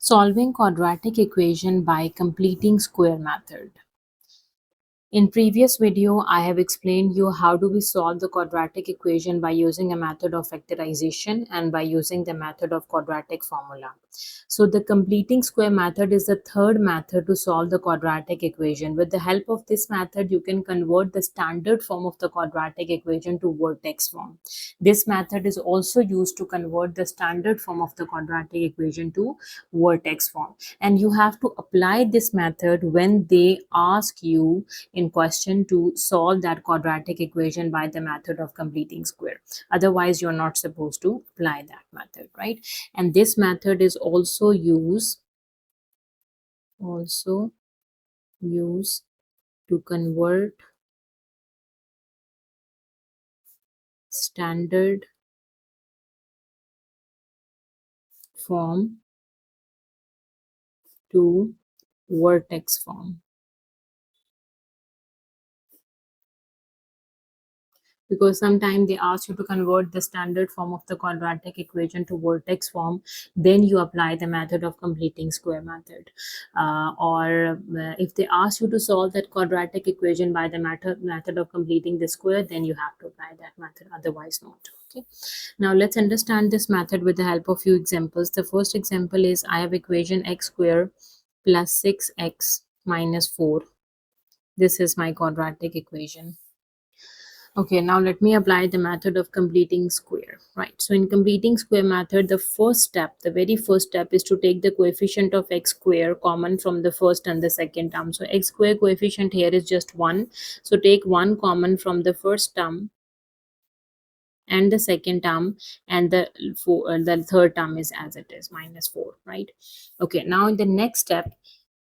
Solving quadratic equation by completing square method. In previous video, I have explained you how do we solve the quadratic equation by using a method of factorization and by using the method of quadratic formula. So the completing square method is the third method to solve the quadratic equation. With the help of this method, you can convert the standard form of the quadratic equation to vertex form. This method is also used to convert the standard form of the quadratic equation to vertex form. And you have to apply this method when they ask you in question to solve that quadratic equation by the method of completing square. Otherwise, you're not supposed to apply that method, right? And this method is also used to convert standard form to vertex form. Because sometimes they ask you to convert the standard form of the quadratic equation to vertex form, then you apply the method of completing square method. Or if they ask you to solve that quadratic equation by the method of completing the square, then you have to apply that method, otherwise not. Okay, now let's understand this method with the help of few examples. The first example is I have equation x square plus 6x minus 4. This is my quadratic equation. Okay, now let me apply the method of completing square, right? So in completing square method, the very first step is to take the coefficient of x square common from the first and the second term. So x square coefficient here is just 1. So take 1 common from the first term and the second term, and the third term is as it is, minus 4, right? Okay, now in the next step,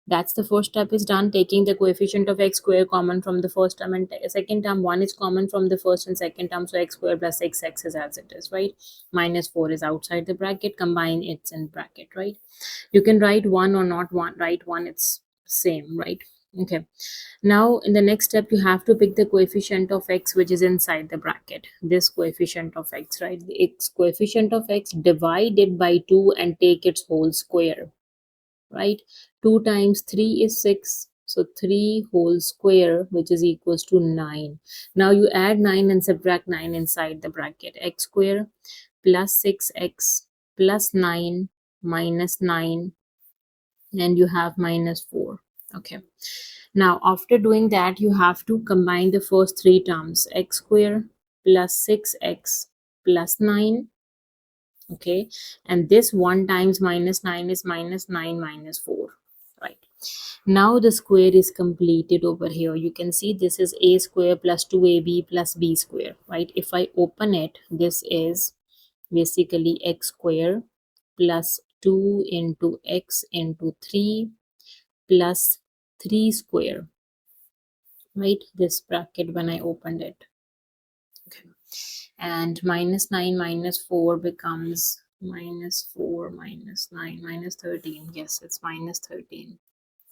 that's the first step is done, taking the coefficient of x square common from the first term and second term. 1 is common from the first and second term, so x square plus 6x is as it is, right? Minus 4 is outside the bracket, combine it's in bracket, right? You can write 1 or not write 1, it's same, right? Okay, now in the next step you have to pick the coefficient of x which is inside the bracket, this coefficient of x, right? The x coefficient of x, divide it by 2 and take its whole square, right? 2 times 3 is 6, so 3 whole square, which is equals to 9. Now you add 9 and subtract 9 inside the bracket. X square plus 6x plus 9 minus 9, and you have minus 4. Okay, now after doing that, you have to combine the first three terms, x square plus 6x plus 9. Okay, and this 1 times minus 9 is minus 9 minus 4, right? Now the square is completed over here. You can see this is a square plus 2ab plus b square, right? If I open it, this is basically x square plus 2 into x into 3 plus 3 square, right? This bracket when I opened it. Okay, and minus 9 minus 4 becomes minus 4 minus 9 minus 13. Yes, it's minus 13.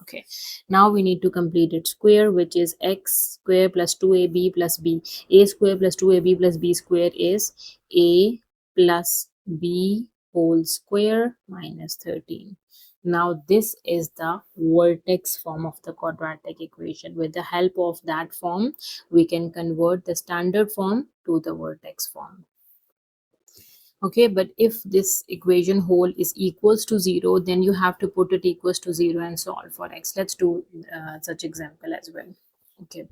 Okay, now we need to complete its square, which is x square plus 2ab plus b. A square plus 2ab plus b square is a plus b whole square minus 13. Now this is the vertex form of the quadratic equation. With the help of that form, we can convert the standard form to the vertex form. Okay, but if this equation whole is equals to 0, then you have to put it equals to 0 and solve for x. Let's do such example as well. Okay,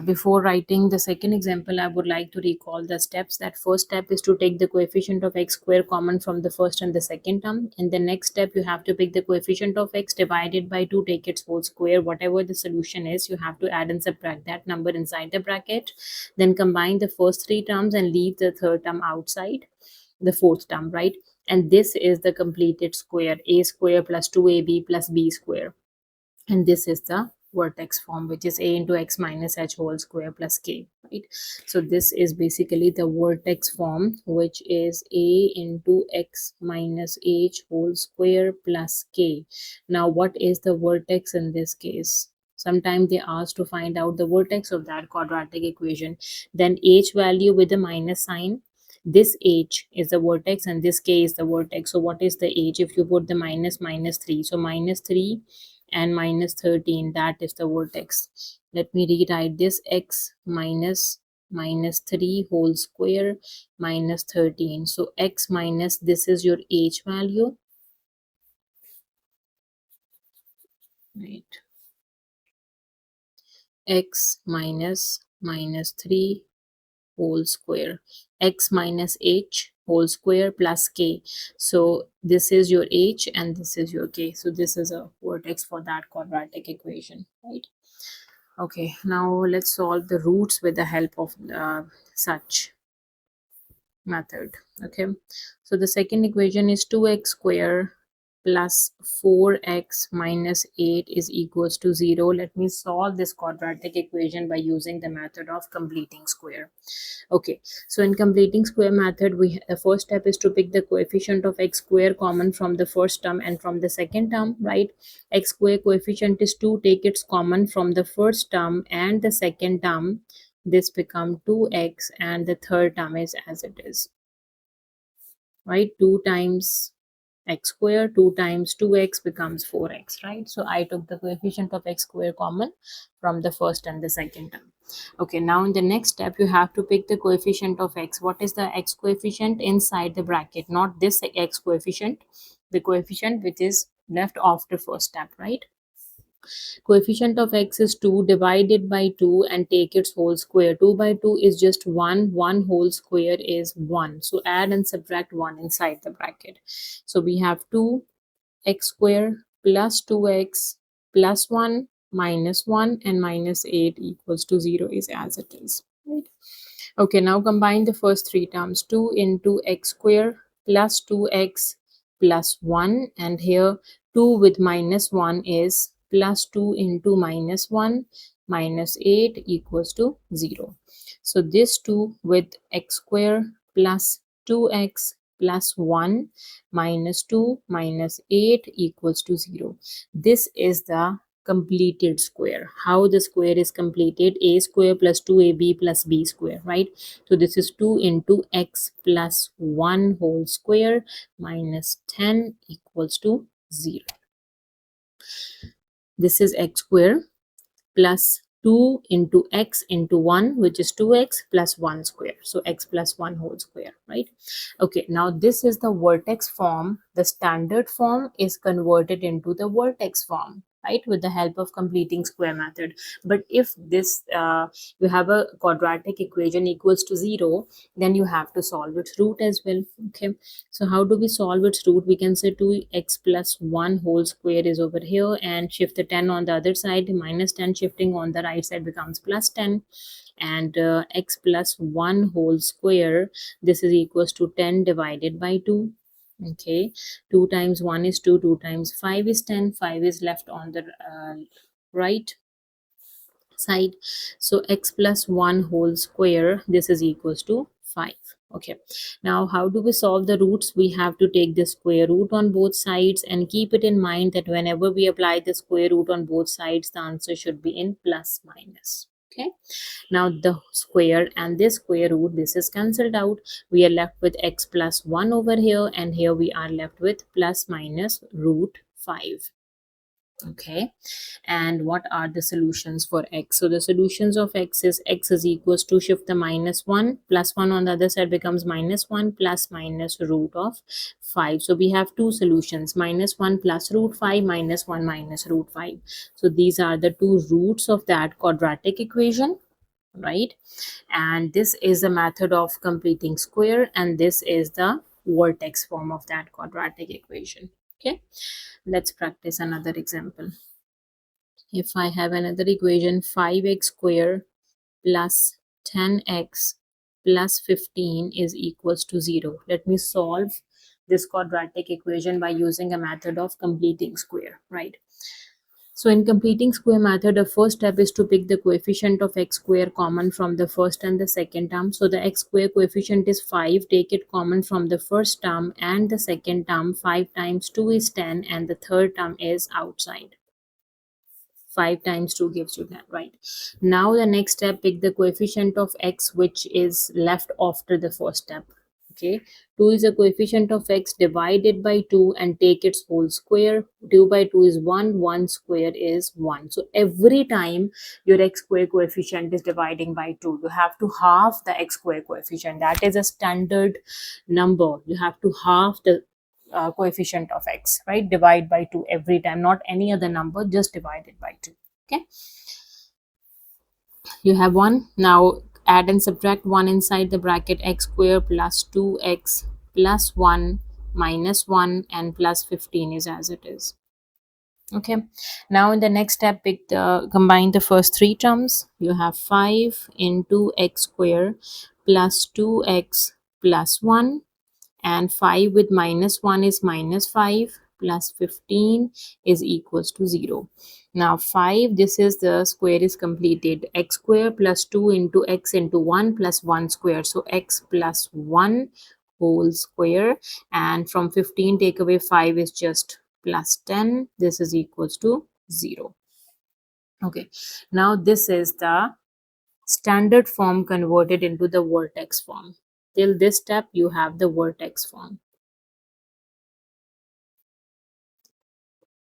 before writing the second example, I would like to recall the steps. That first step is to take the coefficient of x square common from the first and the second term. In the next step, you have to pick the coefficient of x, divided by 2, take its whole square. Whatever the solution is, you have to add and subtract that number inside the bracket. Then combine the first three terms and leave the third term outside, the fourth term, right? And this is the completed square, a square plus 2ab plus b square. And this is the vertex form, which is a into x minus h whole square plus k, right? So this is basically the vertex form, which is a into x minus h whole square plus k. Now what is the vertex in this case? Sometimes they ask to find out the vertex of that quadratic equation. Then h value with a minus sign, this h is the vertex and this k is the vertex. So what is the h? If you put the minus minus 3, so minus 3 and minus 13, that is the vertex. Let me rewrite this: x minus minus 3 whole square minus 13. So x minus, this is your h value, right? X minus minus 3 whole square, x minus h whole square plus k. So this is your h and this is your k. So this is a vertex for that quadratic equation, right? Okay, now let's solve the roots with the help of such method. Okay, so the second equation is 2x square plus 4x minus 8 is equals to 0. Let me solve this quadratic equation by using the method of completing square. Okay, so in completing square method, the first step is to pick the coefficient of x square common from the first term and from the second term, right? X square coefficient is 2, take its common from the first term and the second term. This become 2x and the third term is as it is, right? 2 times x square, 2 times 2x becomes 4x, right? So I took the coefficient of x square common from the first and the second term. Okay, now in the next step you have to pick the coefficient of x. What is the x coefficient inside the bracket? Not this x coefficient, the coefficient which is left after first step, right? Coefficient of x is 2, divided by 2 and take its whole square. 2 by 2 is just 1, 1 whole square is 1. So add and subtract 1 inside the bracket. So we have 2x square plus 2x plus 1 minus 1 and minus 8 equals to 0 is as it is, right? Okay, now combine the first three terms. 2 into x square plus 2x plus 1, and here 2 with minus 1 is plus 2 into minus 1 minus 8 equals to 0. So this 2 with x square plus 2x plus 1 minus 2 minus 8 equals to 0. This is the completed square. How the square is completed? A square plus 2ab plus b square, right? So this is 2 into x plus 1 whole square minus 10 equals to 0. This is x square plus 2 into x into 1, which is 2x plus 1 square. So x plus 1 whole square, right? Okay, now this is the vertex form. The standard form is converted into the vertex form, right, with the help of completing square method. But if this you have a quadratic equation equals to 0, then you have to solve its root as well. Okay, so how do we solve its root? We can say 2x plus 1 whole square is over here and shift the 10 on the other side. Minus 10 shifting on the right side becomes plus 10, and x plus 1 whole square, this is equals to 10 divided by 2. Okay, 2 times 1 is 2, 2 times 5 is 10, 5 is left on the right side. So x plus 1 whole square, this is equals to 5. Okay, now how do we solve the roots? We have to take the square root on both sides, and keep it in mind that whenever we apply the square root on both sides, the answer should be in plus minus. Okay, now the square and this square root, this is cancelled out. We are left with x plus 1 over here, and here we are left with plus minus root 5. Okay, and what are the solutions for x? So the solutions of x is equals to, shift the minus 1, plus 1 on the other side becomes minus 1 plus minus root of 5. So we have two solutions, minus 1 plus root 5 minus 1 minus root 5. So these are the two roots of that quadratic equation, right? And this is a method of completing square, and this is the vertex form of that quadratic equation. Okay, let's practice another example. If I have another equation, 5x square plus 10x plus 15 is equals to 0. Let me solve this quadratic equation by using a method of completing square, right? So in completing square method, the first step is to pick the coefficient of x square common from the first and the second term. So the x square coefficient is 5. Take it common from the first term and the second term. 5 times 2 is 10 and the third term is outside. 5 times 2 gives you that, right? Now the next step, pick the coefficient of x which is left after the first step. Okay, 2 is a coefficient of x, divided by 2 and take its whole square. 2 by 2 is 1, 1 square is 1. So every time your x square coefficient is dividing by 2, you have to halve the x square coefficient. That is a standard number. You have to halve the coefficient of x, right? Divide by 2 every time, not any other number, just divide it by 2. Okay, you have 1. Now add and subtract 1 inside the bracket. X square plus 2x plus 1 minus 1 and plus 15 is as it is. Okay, now in the next step, combine the first three terms. You have 5 into x square plus 2x plus 1, and 5 with minus 1 is minus 5, plus 15 is equals to 0. Now 5, this is the square is completed. X square plus 2 into x into 1 plus 1 square. So x plus 1 whole square, and from 15 take away 5 is just plus 10. This is equals to 0. Okay, now this is the standard form converted into the vertex form. Till this step, you have the vertex form.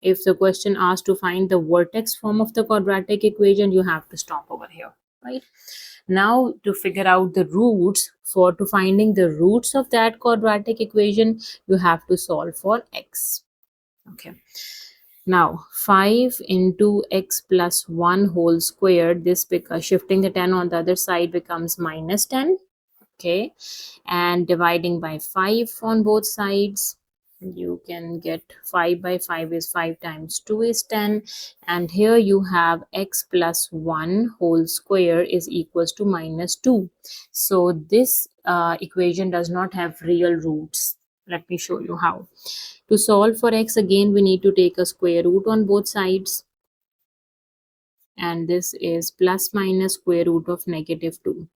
If the question asks to find the vertex form of the quadratic equation, you have to stop over here, right? Now to figure out the roots, to finding the roots of that quadratic equation, you have to solve for x. Okay, now 5 into x plus 1 whole squared, this because shifting the 10 on the other side becomes minus 10. Okay, and dividing by 5 on both sides, you can get 5 by 5 is 5 times 2 is 10, and here you have x plus 1 whole square is equals to minus 2. So this equation does not have real roots. Let me show you how. To solve for x, again we need to take a square root on both sides, and this is plus minus square root of negative 2.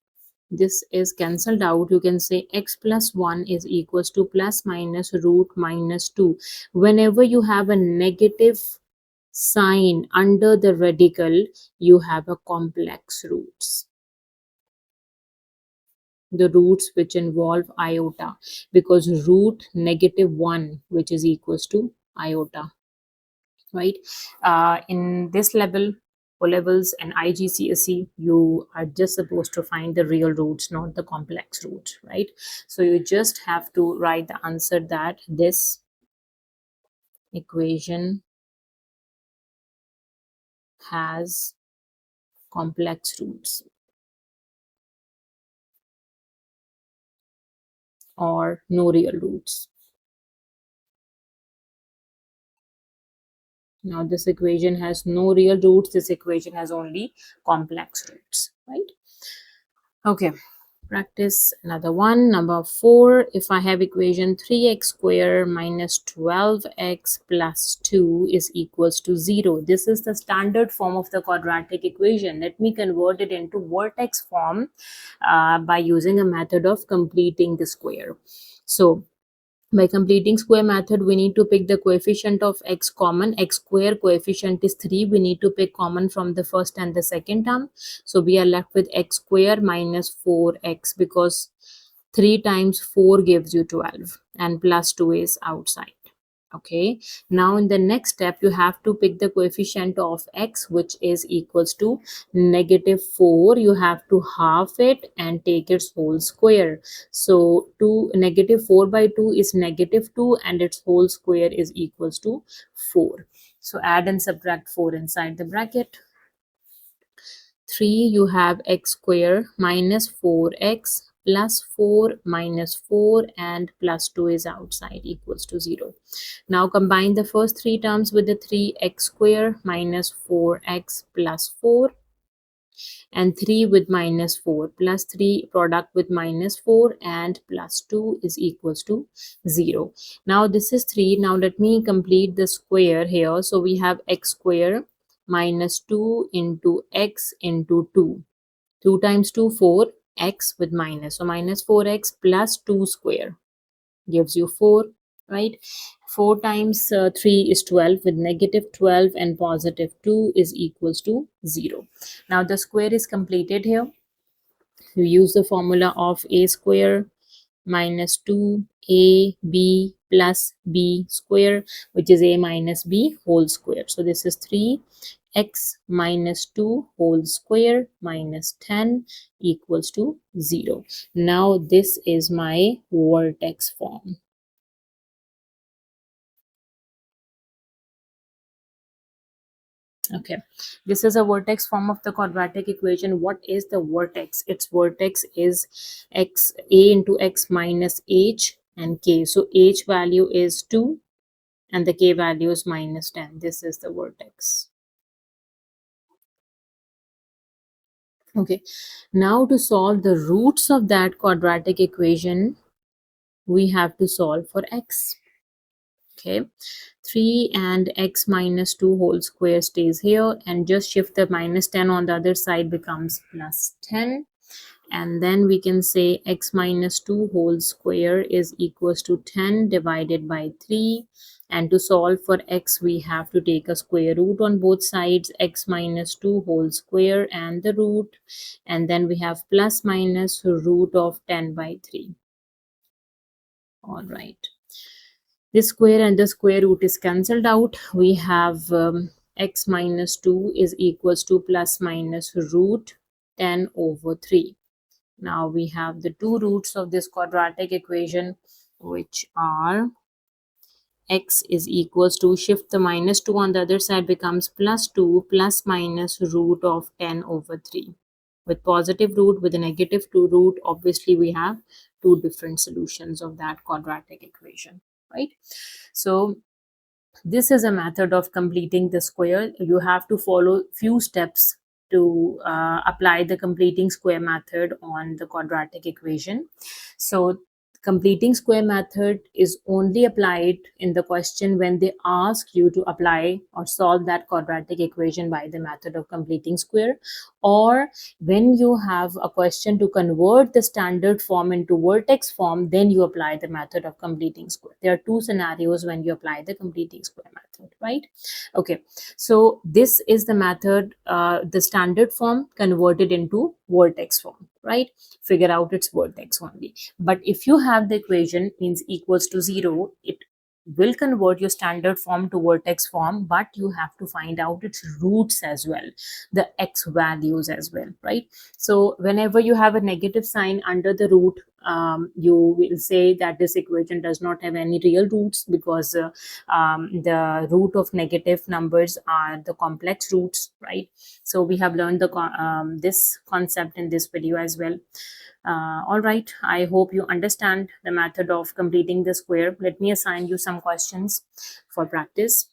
This is cancelled out. You can say x plus 1 is equals to plus minus root minus 2. Whenever you have a negative sign under the radical, you have a complex roots. The roots which involve iota, because root negative 1, which is equals to iota, right? In this level, O levels and IGCSE, you are just supposed to find the real roots, not the complex roots, right? So you just have to write the answer that this equation has complex roots or no real roots. Now this equation has no real roots. This equation has only complex roots, right? Okay, practice another one. Number 4, if I have equation 3x square minus 12x plus 2 is equals to 0. This is the standard form of the quadratic equation. Let me convert it into vertex form by using a method of completing the square. So by completing square method, we need to pick the coefficient of x common. X square coefficient is 3. We need to pick common from the first and the second term. So we are left with x square minus 4x, because 3 times 4 gives you 12 and plus 2 is outside. Okay, now in the next step, you have to pick the coefficient of x, which is equals to negative 4. You have to half it and take its whole square. So negative 4 by 2 is negative 2 and its whole square is equals to 4. So add and subtract 4 inside the bracket. 3, you have x square minus 4x plus 4 minus 4 and plus 2 is outside, equals to 0. Now combine the first 3 terms with the 3x square minus 4x plus 4, and 3 with minus 4 plus 3 product with minus 4 and plus 2 is equals to 0. Now this is 3. Now let me complete the square here. So we have x square minus 2 into x into 2. 2 times 2, 4, x with minus. So minus 4x plus 2 square gives you 4, right? 4 times 3 is 12, with negative 12 and positive 2 is equals to 0. Now the square is completed here. You use the formula of a square minus 2ab plus b square, which is a minus b whole square. So this is 3x minus 2 whole square minus 10 equals to 0. Now this is my vertex form. Okay, this is a vertex form of the quadratic equation. What is the vertex? Its vertex is x a into x minus h and k. So h value is 2 and the k value is minus 10. This is the vertex. Okay, now to solve the roots of that quadratic equation, we have to solve for x. Okay, 3 and x minus 2 whole square stays here, and just shift the minus 10 on the other side, becomes plus 10. And then we can say x minus 2 whole square is equals to 10 divided by 3. And to solve for x, we have to take a square root on both sides, x minus 2 whole square and the root. And then we have plus minus root of 10 by 3. All right. This square and the square root is cancelled out. We have x minus 2 is equals to plus minus root 10 over 3. Now we have the two roots of this quadratic equation, which are x is equals to, shift the minus 2 on the other side, becomes plus 2 plus minus root of 10 over 3. With positive root, with a negative 2 root, obviously we have two different solutions of that quadratic equation, right? So this is a method of completing the square. You have to follow few steps to apply the completing square method on the quadratic equation. So completing square method is only applied in the question when they ask you to apply or solve that quadratic equation by the method of completing square, or when you have a question to convert the standard form into vertex form, then you apply the method of completing square. There are two scenarios when you apply the completing square method, right? Okay, so this is the method, the standard form converted into vertex form, right? Figure out its vertex only. But if you have the equation means equals to 0, it will convert your standard form to vertex form, but you have to find out its roots as well, the x values as well, right? So whenever you have a negative sign under the root, you will say that this equation does not have any real roots, because the root of negative numbers are the complex roots, right? So we have learned this concept in this video as well. All right, I hope you understand the method of completing the square. Let me assign you some questions for practice.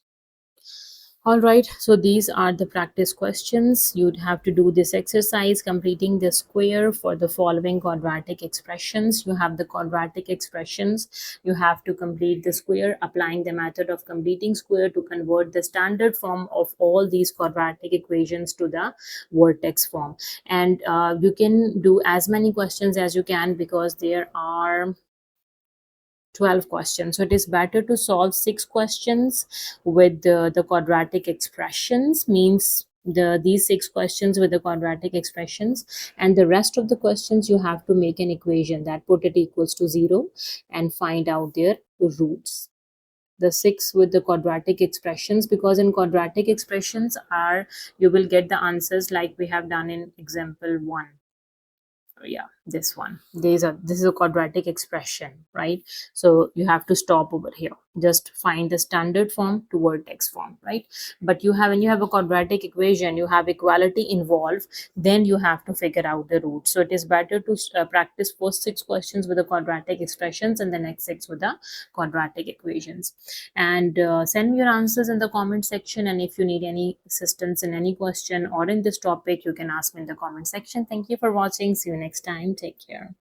All right, so these are the practice questions. You'd have to do this exercise, completing the square for the following quadratic expressions. You have the quadratic expressions. You have to complete the square, applying the method of completing square to convert the standard form of all these quadratic equations to the vertex form. And you can do as many questions as you can, because there are 12 questions. So it is better to solve 6 questions with the quadratic expressions, means these 6 questions with the quadratic expressions, and the rest of the questions you have to make an equation that put it equals to 0 and find out their roots. The 6 with the quadratic expressions, because in quadratic expressions are, you will get the answers like we have done in example 1. Yeah, this one, this is a quadratic expression, right? So you have to stop over here, just find the standard form to vertex form, right? But you have, when you have a quadratic equation, you have equality involved, then you have to figure out the root. So it is better to practice first 6 questions with the quadratic expressions and the next 6 with the quadratic equations. And send me your answers in the comment section, and if you need any assistance in any question or in this topic, you can ask me in the comment section. Thank you for watching. See you next time. Take care.